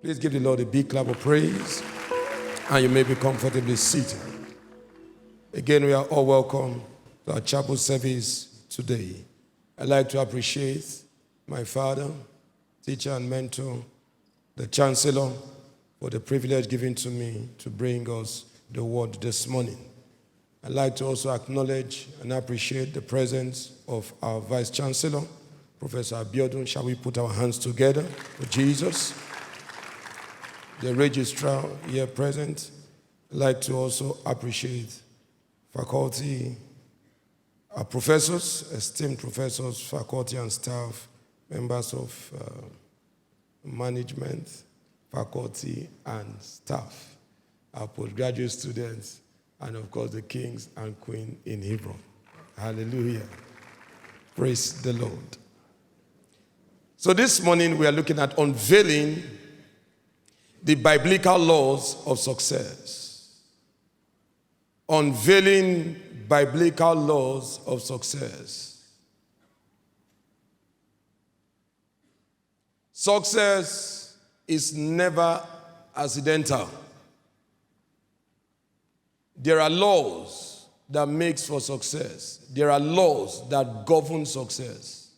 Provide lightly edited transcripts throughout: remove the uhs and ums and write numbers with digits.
Please give the Lord a big clap of praise, and you may be comfortably seated. Again, we are all welcome to our chapel service today. I'd like to appreciate my father, teacher and mentor, the Chancellor, for the privilege given to me to bring us the word this morning. I'd like to also acknowledge and appreciate the presence of our Vice Chancellor, Professor Abiodun. Shall we put our hands together for Jesus? The registrar here present. I'd like to also appreciate faculty, our professors, esteemed professors, faculty and staff, members of management, faculty and staff, our postgraduate students, and of course the kings and queen in Hebron. Hallelujah. Praise the Lord. So this morning we are looking at unveiling the biblical laws of success. Unveiling biblical laws of success. Success is never accidental. There are laws that make for success. There are laws that govern success.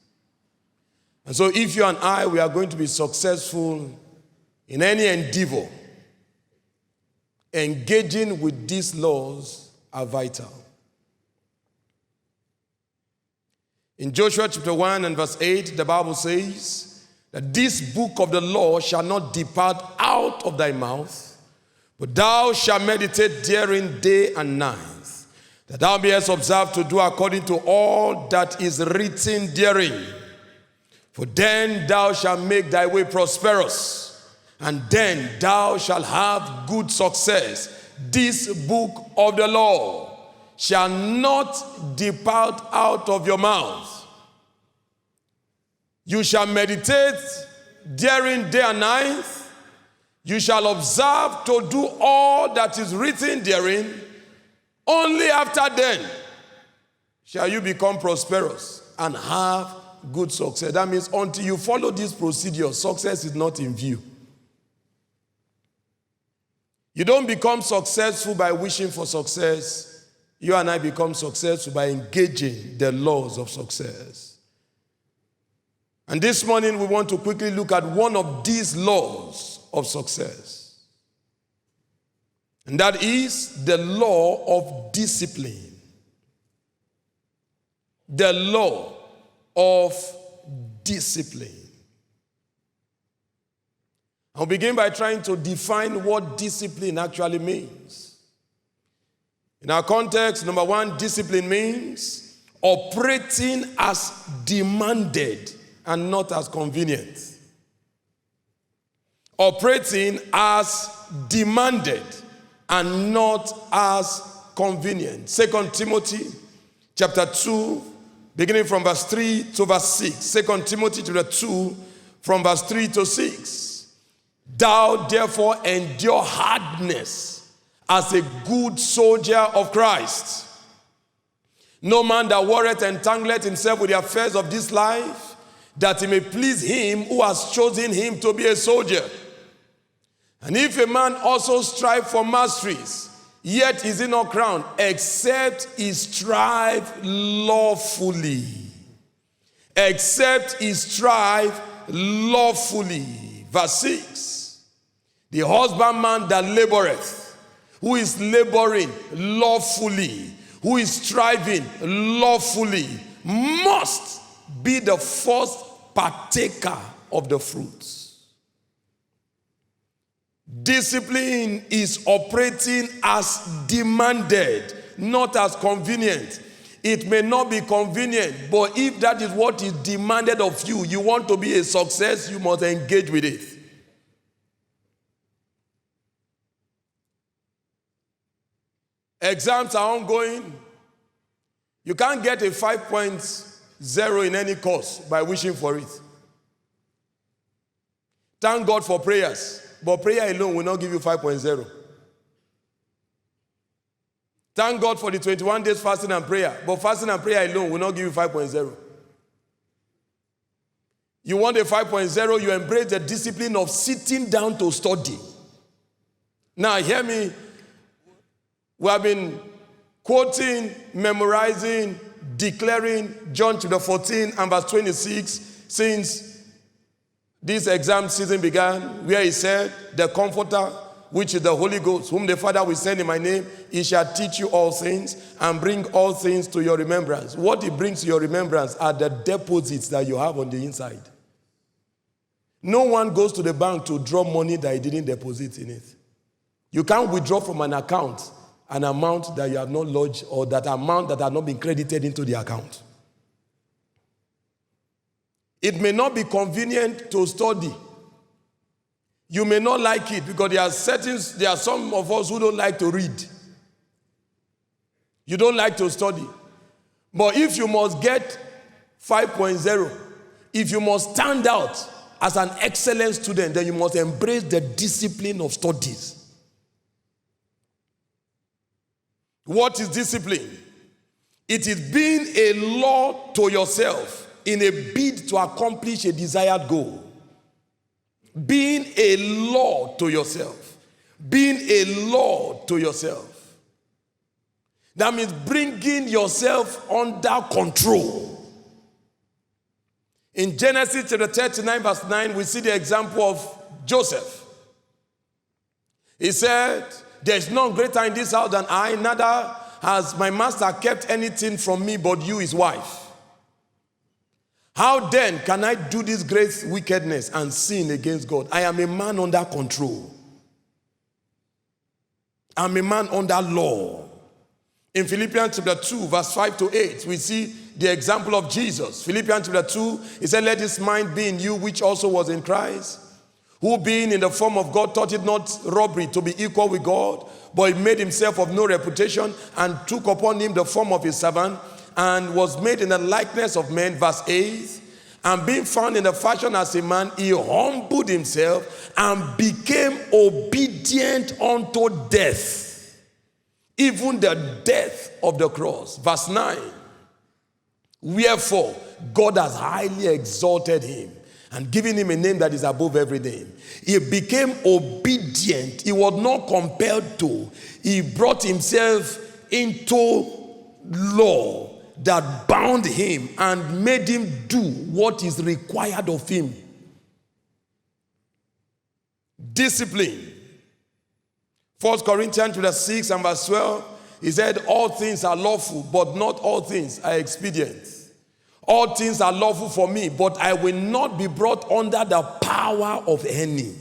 And so if you and I, we are going to be successful in any endeavor, engaging with these laws are vital. In Joshua chapter 1 and verse 8, the Bible says that this book of the law shall not depart out of thy mouth, but thou shalt meditate therein day and night, that thou mayest observe to do according to all that is written therein. For then thou shalt make thy way prosperous, and then thou shalt have good success. This book of the law shall not depart out of your mouth. You shall meditate therein day and night. You shall observe to do all that is written therein. Only after then shall you become prosperous and have good success. That means until you follow this procedure, success is not in view. You don't become successful by wishing for success. You and I become successful by engaging the laws of success. And this morning we want to quickly look at one of these laws of success. And that is the law of discipline. The law of discipline. I'll begin by trying to define what discipline actually means. In our context, number one, discipline means operating as demanded and not as convenient. Operating as demanded and not as convenient. 2 Timothy chapter 2, beginning from verse 3 to verse 6. 2 Timothy chapter 2, from verse 3 to 6. Thou therefore endure hardness as a good soldier of Christ. No man that warreth entangleth himself with the affairs of this life, that he may please him who has chosen him to be a soldier. And if a man also strive for masteries, yet is he not crowned, except he strive lawfully. Except he strive lawfully. Verse 6. The husbandman that laboreth, who is laboring lawfully, who is striving lawfully, must be the first partaker of the fruits. Discipline is operating as demanded, not as convenient. It may not be convenient, but if that is what is demanded of you, you want to be a success, you must engage with it. Exams are ongoing. You can't get a 5.0 in any course by wishing for it. Thank God for prayers, but prayer alone will not give you 5.0. Thank God for the 21 days fasting and prayer, but fasting and prayer alone will not give you 5.0. You want a 5.0, you embrace the discipline of sitting down to study. Now, hear me. We have been quoting, memorizing, declaring John chapter 14 and verse 26 since this exam season began, where he said, the Comforter, which is the Holy Ghost, whom the Father will send in my name, he shall teach you all things and bring all things to your remembrance. What he brings to your remembrance are the deposits that you have on the inside. No one goes to the bank to draw money that he didn't deposit in it. You can't withdraw from an account an amount that you have not lodged or that amount that has not been credited into the account. It may not be convenient to study. You may not like it because there are some of us who don't like to read. You don't like to study. But if you must get 5.0, if you must stand out as an excellent student, then you must embrace the discipline of studies. What is discipline? It is being a law to yourself in a bid to accomplish a desired goal. Being a law to yourself. Being a law to yourself. That means bringing yourself under control. In Genesis chapter 39 verse 9, we see the example of Joseph. He said, there is none greater in this house than I, neither has my master kept anything from me but you, his wife. How then can I do this great wickedness and sin against God? I am a man under control. I'm a man under law. In Philippians chapter 2, verse 5 to 8, we see the example of Jesus. Philippians chapter 2, he said, let this mind be in you, which also was in Christ, who being in the form of God thought it not robbery to be equal with God, but he made himself of no reputation and took upon him the form of a servant and was made in the likeness of men. Verse 8, and being found in the fashion as a man, he humbled himself and became obedient unto death, even the death of the cross. Verse 9, wherefore God has highly exalted him and given him a name that is above every name. He became obedient. He was not compelled to. He brought himself into law that bound him and made him do what is required of him. Discipline. 1 Corinthians chapter 6 and verse 12, he said, all things are lawful, but not all things are expedient. All things are lawful for me, but I will not be brought under the power of any.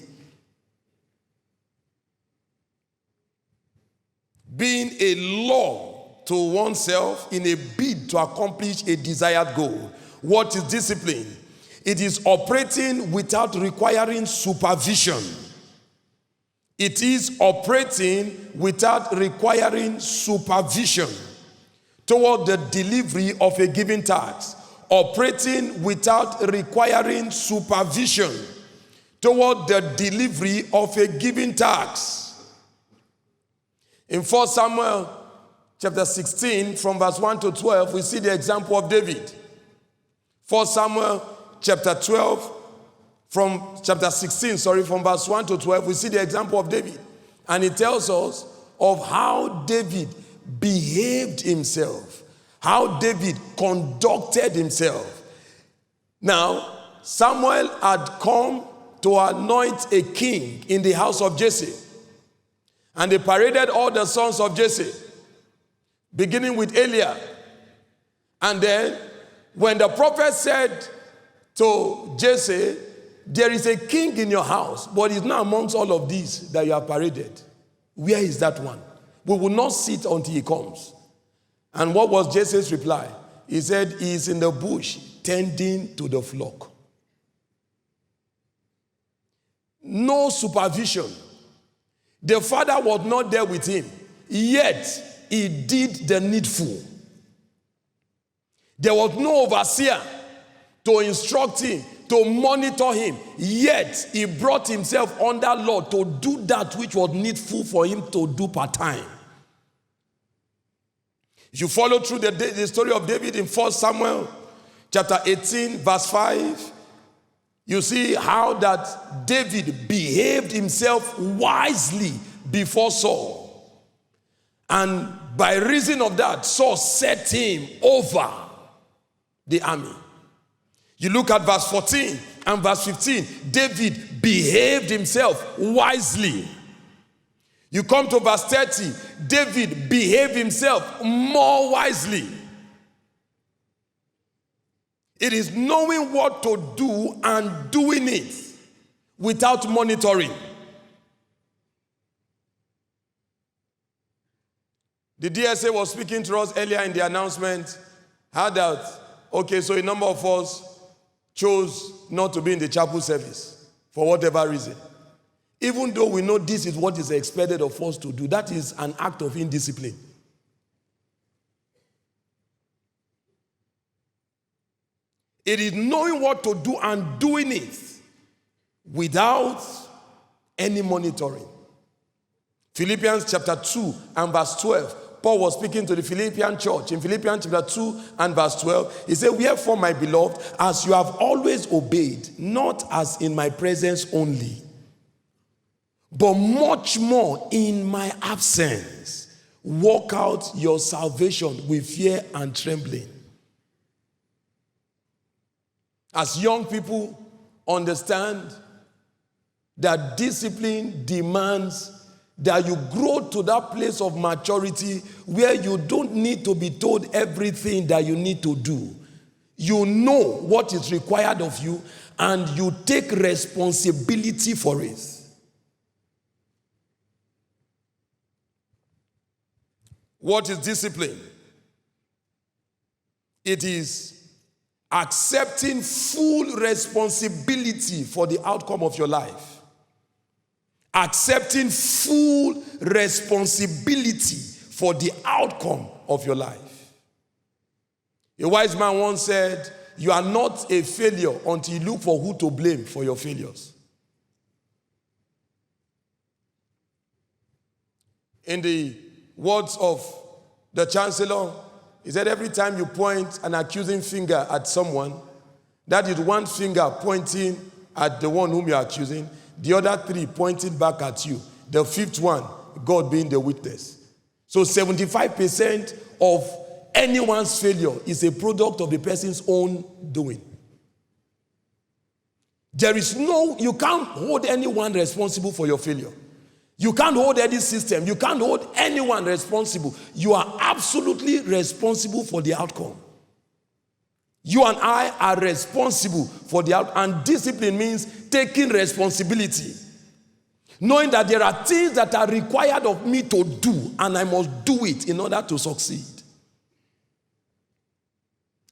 Being a law to oneself in a bid to accomplish a desired goal. What is discipline? It is operating without requiring supervision. It is operating without requiring supervision toward the delivery of a given task. Operating without requiring supervision toward the delivery of a given task. In 1 Samuel chapter 16, from verse 1 to 12, we see the example of David. 1 Samuel chapter 12, from chapter 16, from verse 1 to 12, we see the example of David. And it tells us of how David behaved himself, how David conducted himself. Now, Samuel had come to anoint a king in the house of Jesse. And they paraded all the sons of Jesse, beginning with Eliab. And then, when the prophet said to Jesse, there is a king in your house, but he's not amongst all of these that you have paraded. Where is that one? We will not sit until he comes. And what was Jesse's reply? He said, he is in the bush tending to the flock. No supervision. The father was not there with him, yet he did the needful. There was no overseer to instruct him, to monitor him, yet he brought himself under law to do that which was needful for him to do part-time. If you follow through the story of David in 1 Samuel chapter 18, verse 5, You see how that David behaved himself wisely before Saul. And by reason of that, Saul set him over the army. You look at verse 14 and verse 15. David behaved himself wisely. You come to verse 30. David behaved himself more wisely. It is knowing what to do and doing it without monitoring. The DSA was speaking to us earlier in the announcement, how that, okay, so a number of us chose not to be in the chapel service for whatever reason. Even though we know this is what is expected of us to do, that is an act of indiscipline. It is knowing what to do and doing it without any monitoring. Philippians chapter 2 and verse 12. Paul was speaking to the Philippian church. In Philippians chapter 2 and verse 12, he said, "Wherefore, my beloved, as you have always obeyed, not as in my presence only, but much more in my absence, work out your salvation with fear and trembling." As young people understand that discipline demands that you grow to that place of maturity where you don't need to be told everything that you need to do. You know what is required of you and you take responsibility for it. What is discipline? It is accepting full responsibility for the outcome of your life. Accepting full responsibility for the outcome of your life. A wise man once said, "You are not a failure until you look for who to blame for your failures." In the words of the Chancellor, he said, every time you point an accusing finger at someone, that is one finger pointing at the one whom you are accusing, the other three pointing back at you, the fifth one, God being the witness. So 75% of anyone's failure is a product of the person's own doing. You can't hold anyone responsible for your failure. You can't hold any system. You can't hold anyone responsible. You are absolutely responsible for the outcome. You and I are responsible for the outcome. And discipline means taking responsibility. Knowing that there are things that are required of me to do, and I must do it in order to succeed.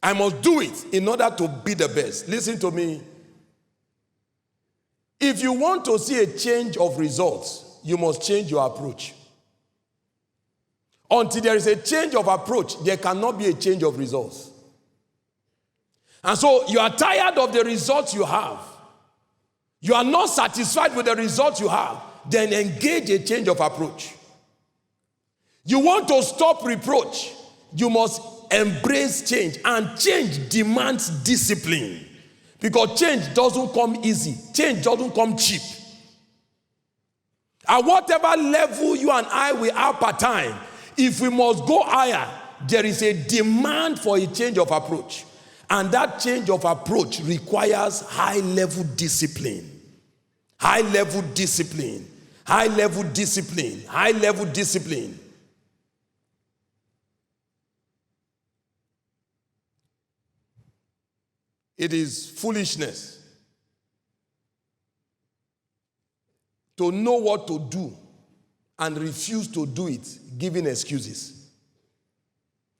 I must do it in order to be the best. Listen to me. If you want to see a change of results, you must change your approach. Until there is a change of approach, there cannot be a change of results. And so you are tired of the results you have. You are not satisfied with the results you have. Then engage a change of approach. You want to stop reproach. You must embrace change. And change demands discipline. Because change doesn't come easy. Change doesn't come cheap. At whatever level you and I will have per time, if we must go higher, there is a demand for a change of approach. And that change of approach requires high-level discipline. High-level discipline. High-level discipline. High-level discipline. It is foolishness to know what to do and refuse to do it, giving excuses.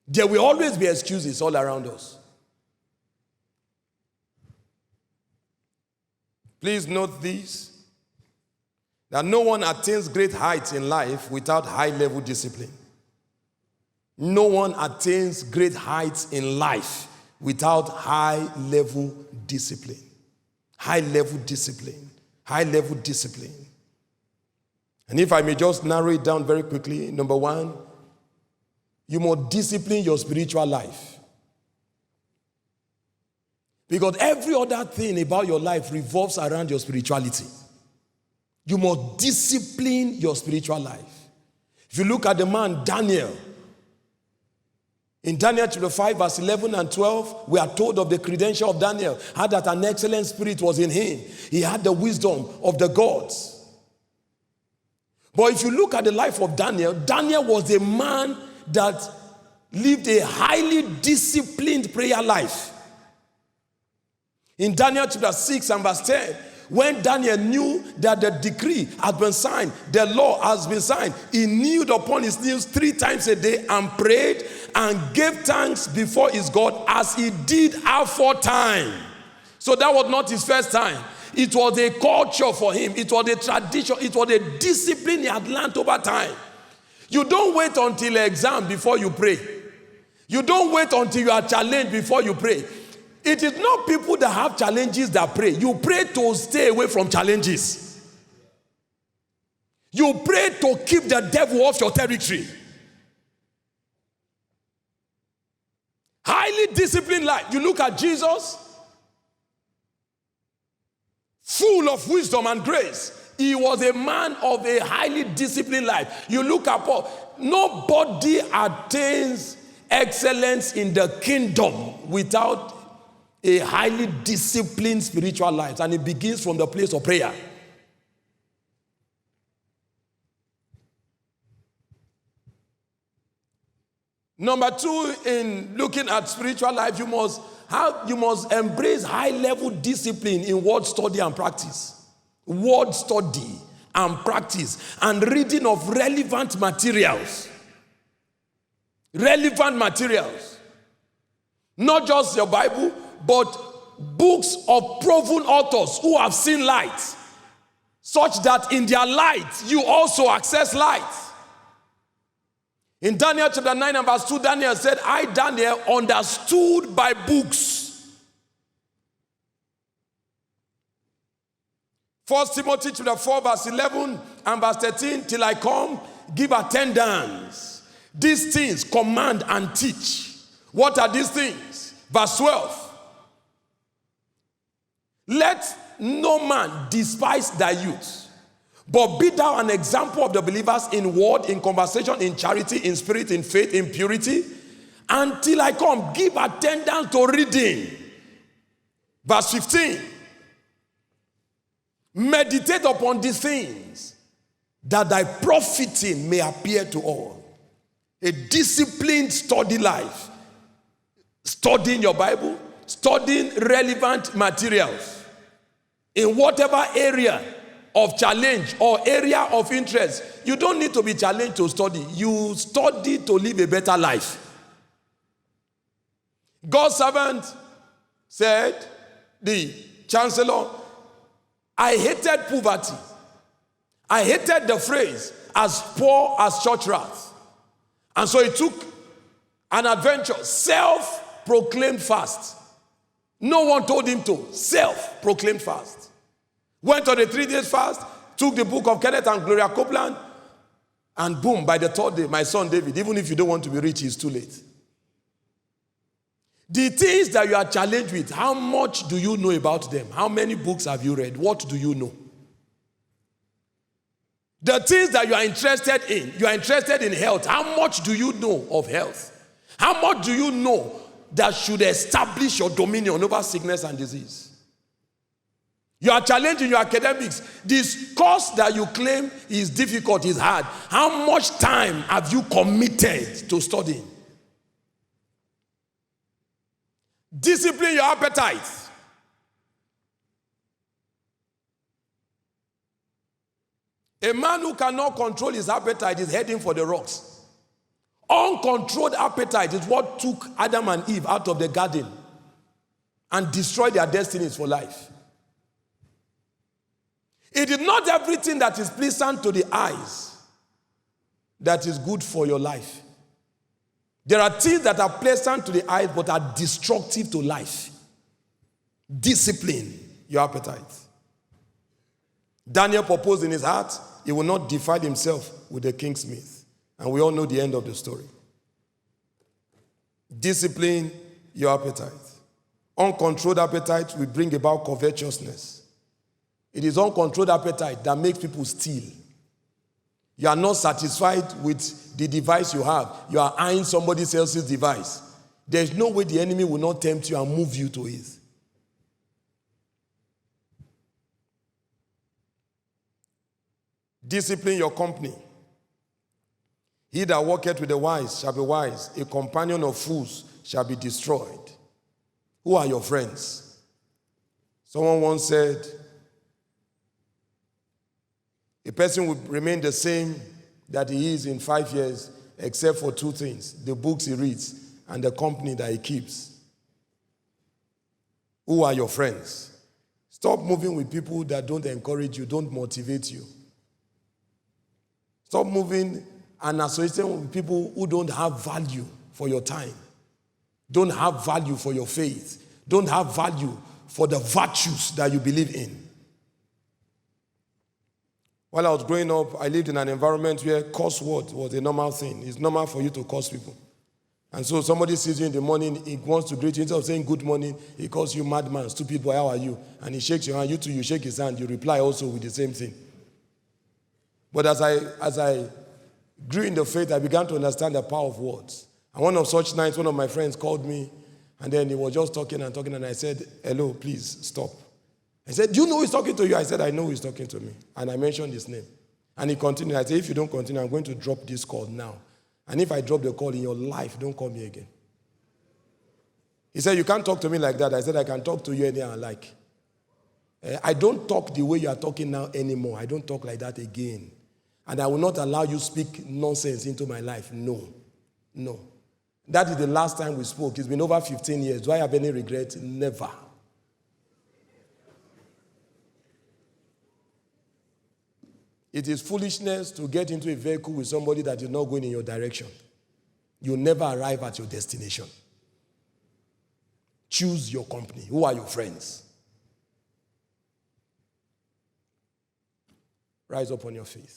There will always be excuses all around us. Please note this, that no one attains great heights in life without high-level discipline. No one attains great heights in life without high-level discipline. High-level discipline. High-level discipline. And if I may just narrow it down very quickly, number one, you must discipline your spiritual life. Because every other thing about your life revolves around your spirituality. You must discipline your spiritual life. If you look at the man Daniel, in Daniel chapter 5 verse 11 and 12, we are told of the credential of Daniel, how that an excellent spirit was in him. He had the wisdom of the gods. But if you look at the life of Daniel, Daniel was a man that lived a highly disciplined prayer life. In Daniel chapter 6 and verse 10, when Daniel knew that the decree had been signed, the law has been signed, he kneeled upon his knees 3 times a day and prayed and gave thanks before his God as he did aforetime. So that was not his first time. It was a culture for him. It was a tradition. It was a discipline he had learned over time. You don't wait until an exam before you pray. You don't wait until you are challenged before you pray. It is not people that have challenges that pray. You pray to stay away from challenges. You pray to keep the devil off your territory. Highly disciplined life. You look at Jesus, full of wisdom and grace. He was a man of a highly disciplined life. You look at Paul. Nobody attains excellence in the kingdom without a highly disciplined spiritual life, and it begins from the place of prayer. Number 2, in looking at spiritual life, you must embrace high-level discipline in word study and practice. Word study and practice, and reading of relevant materials. Relevant materials. Not just your Bible, but books of proven authors who have seen light, such that in their light you also access light. In Daniel chapter 9 and verse 2, Daniel said, I, Daniel, understood by books. 1 Timothy chapter 4 verse 11 and verse 13, till I come, give attendance. These things command and teach. What are these things? Verse 12. Let no man despise thy youth, but be thou an example of the believers in word, in conversation, in charity, in spirit, in faith, in purity. Until I come, give attendance to reading. Verse 15. Meditate upon these things, that thy profiting may appear to all. A disciplined study life. Studying your Bible, studying relevant materials. In whatever area of challenge or area of interest, you don't need to be challenged to study. You study to live a better life. God's servant said, the chancellor, I hated poverty. I hated the phrase, as poor as church rats. And so he took an adventure, self-proclaimed fast. No one told him to. Self-proclaimed fast. Went on a 3 days fast, took the book of Kenneth and Gloria Copeland, and boom, by the 3rd day, my son David, even if you don't want to be rich, it's too late. The things that you are challenged with, how much do you know about them? How many books have you read? What do you know? The things that you are interested in health. How much do you know of health? How much do you know that should establish your dominion over sickness and disease? You are challenged in your academics. This course that you claim is difficult, is hard. How much time have you committed to studying? Discipline your appetite. A man who cannot control his appetite is heading for the rocks. Uncontrolled appetite is what took Adam and Eve out of the garden and destroyed their destinies for life. It is not everything that is pleasant to the eyes that is good for your life. There are things that are pleasant to the eyes but are destructive to life. Discipline your appetite. Daniel proposed in his heart he will not defile himself with the kingsmith. And we all know the end of the story. Discipline your appetite. Uncontrolled appetite will bring about covetousness. It is uncontrolled appetite that makes people steal. You are not satisfied with the device you have. You are eyeing somebody else's device. There is no way the enemy will not tempt you and move you to it. Discipline your company. He that walketh with the wise shall be wise. A companion of fools shall be destroyed. Who are your friends? Someone once said, a person will remain the same that he is in 5 years, except for 2 things: the books he reads and the company that he keeps. Who are your friends? Stop moving with people that don't encourage you, don't motivate you. Stop moving and associating with people who don't have value for your time, don't have value for your faith, don't have value for the virtues that you believe in. While I was growing up, I lived in an environment where curse word was a normal thing. It's normal for you to curse people. And so somebody sees you in the morning, he wants to greet you. Instead of saying good morning, he calls you madman, stupid boy, how are you? And he shakes your hand. You too, you shake his hand. You reply also with the same thing. But as I grew in the faith, I began to understand the power of words. And one of such nights, one of my friends called me, and then he was just talking, and I said, hello, please, stop. I said, do you know who is talking to you? I said, I know who is talking to me. And I mentioned his name. And he continued. I said, if you don't continue, I'm going to drop this call now. And if I drop the call in your life, don't call me again. He said, you can't talk to me like that. I said, I can talk to you anyhow I like. I don't talk the way you are talking now anymore. I don't talk like that again. And I will not allow you speak nonsense into my life. No. No. That is the last time we spoke. It's been over 15 years. Do I have any regret? Never. It is foolishness to get into a vehicle with somebody that is not going in your direction. You'll never arrive at your destination. Choose your company. Who are your friends? Rise up on your feet.